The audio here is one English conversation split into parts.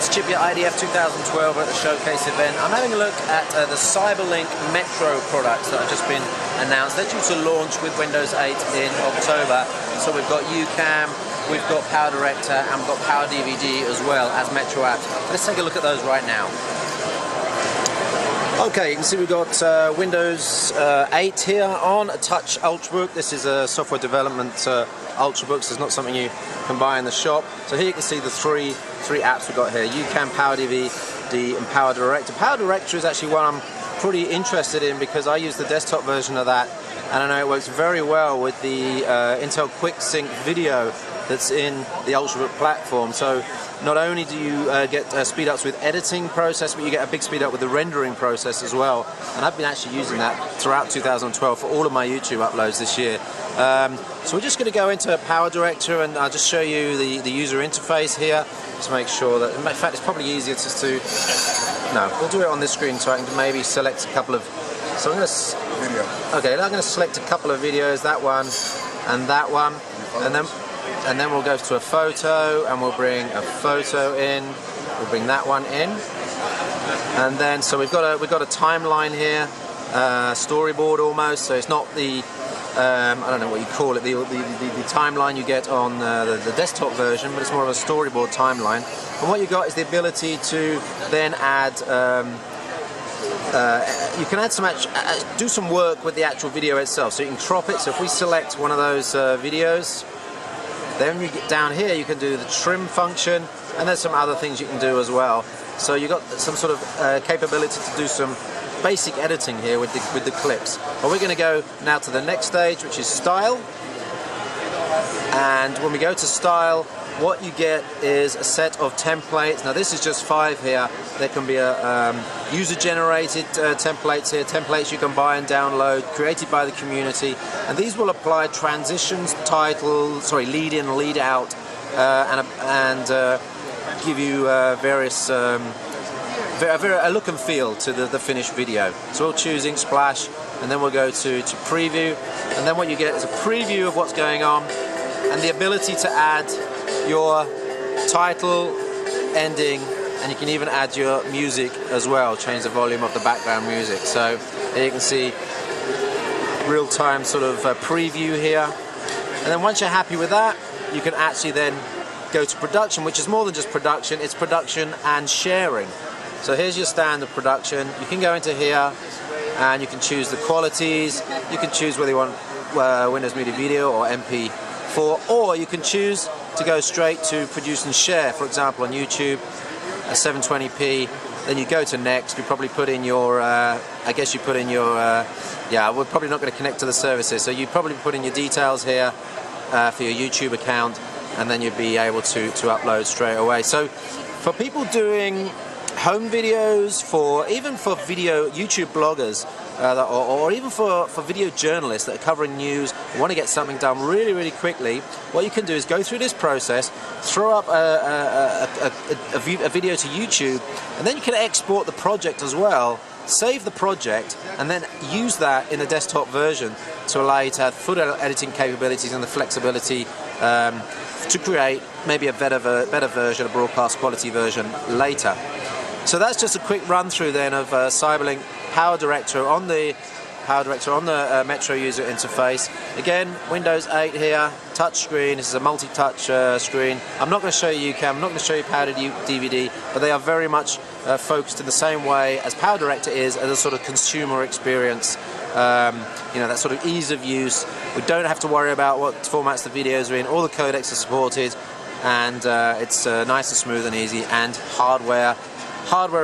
It's Chippy at IDF 2012 at the showcase event. I'm having a look at the Cyberlink Metro products that have just been announced. They're due to launch with Windows 8 in October. So we've got UCam, we've got Power Director, and we've got Power DVD as well as Metro apps. Let's take a look at those right now. Okay, you can see we've got Windows 8 here on a Touch Ultrabook. This is a software development Ultrabook, so it's not something you can buy in the shop. So here you can see the three apps we've got here: UCam, Power DVD, and Power Director. Power Director is actually one I'm pretty interested in because I use the desktop version of that, and I know it works very well with the Intel QuickSync video that's in the Ultrabook platform. So not only do you get speed ups with editing process, but you get a big speed up with the rendering process as well. And I've been actually using that throughout 2012 for all of my YouTube uploads this year. So we're just going to go into Power Director, and I'll just show you the user interface here. Just make sure that, in fact, it's probably easier just to, no, we'll do it on this screen so I can maybe select a couple of, so I'm going to, okay, I'm going to select a couple of videos, that one and that one, and then we'll go to a photo, and we'll bring a photo in. We'll bring that one in, and then so we've got a timeline here, storyboard almost. So it's not the I don't know what you call it, the timeline you get on the desktop version, but it's more of a storyboard timeline. And what you got is the ability to then add. You can add do some work with the actual video itself. So you can crop it. So if we select one of those videos, then when you get down here, you can do the trim function, and there's some other things you can do as well. So you've got some sort of capability to do some basic editing here with the clips. But we're going to go now to the next stage, which is style. And when we go to style, what you get is a set of templates. Now this is just 5 here. There can be a user-generated templates here, templates you can buy and download, created by the community, and these will apply transitions, titles, lead in, lead out, and give you various a look and feel to the finished video. So we'll choose Ink Splash, and then we'll go to preview, and then what you get is a preview of what's going on, and the ability to add your title, ending, and you can even add your music as well, change the volume of the background music. So here you can see real-time sort of preview here, and then once you're happy with that, you can actually then go to production, which is more than just production, it's production and sharing. So here's your standard production. You can go into here and you can choose the qualities, you can choose whether you want Windows Media Video or MP4, or you can choose to go straight to produce and share, for example on YouTube at 720p. Then you go to next, you probably put in your, I guess you put in your, yeah, we're probably not going to connect to the services, so you probably put in your details here for your YouTube account, and then you'd be able to upload straight away. So for people doing home videos, even for video YouTube bloggers, or even for video journalists that are covering news, want to get something done really, really quickly, what you can do is go through this process, throw up a video to YouTube, and then you can export the project as well, save the project, and then use that in the desktop version to allow you to have full editing capabilities and the flexibility to create maybe a better version, a broadcast quality version later. So that's just a quick run through then of Cyberlink Power Director on the Metro user interface. Again, Windows 8 here, touch screen. This is a multi-touch screen. I'm not going to show you UCam, I'm not going to show you Power DVD, but they are very much focused in the same way as Power Director is, as a sort of consumer experience. You know, that sort of ease of use. We don't have to worry about what formats the videos are in. All the codecs are supported, and it's nice and smooth and easy, and hardware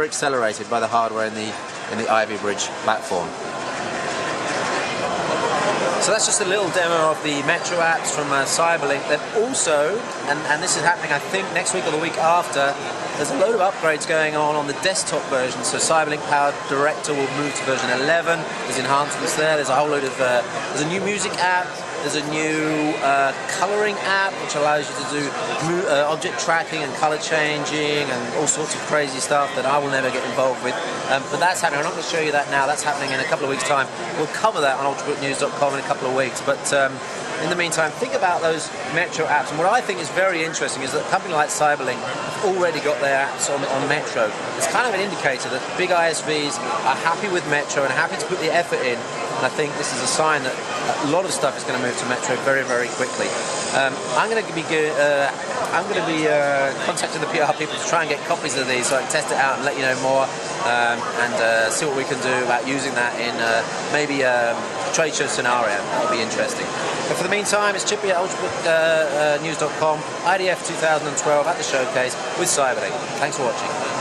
accelerated by the hardware in the Ivy Bridge platform. So that's just a little demo of the Metro apps from Cyberlink. Then also, and this is happening I think next week or the week after, there's a load of upgrades going on the desktop version. So Cyberlink Power Director will move to version 11. There's enhancements there. There's a whole load of there's a new music app. There's a new colouring app which allows you to do object tracking and colour changing and all sorts of crazy stuff that I will never get involved with. But that's happening. I'm not going to show you that now. That's happening in a couple of weeks' time. We'll cover that on ultrabooknews.com in a couple of weeks. But in the meantime, think about those Metro apps. And what I think is very interesting is that a company like Cyberlink have already got their apps on Metro. It's kind of an indicator that big ISVs are happy with Metro and happy to put the effort in. And I think this is a sign that a lot of stuff is going to move to Metro very, very quickly. I'm going to be contacting the PR people to try and get copies of these so I can test it out and let you know more and see what we can do about using that in maybe a trade show scenario. That would be interesting. But for the meantime, it's Chippy at ultrabooknews.com, IDF 2012 at the showcase with Cyberlink. Thanks for watching.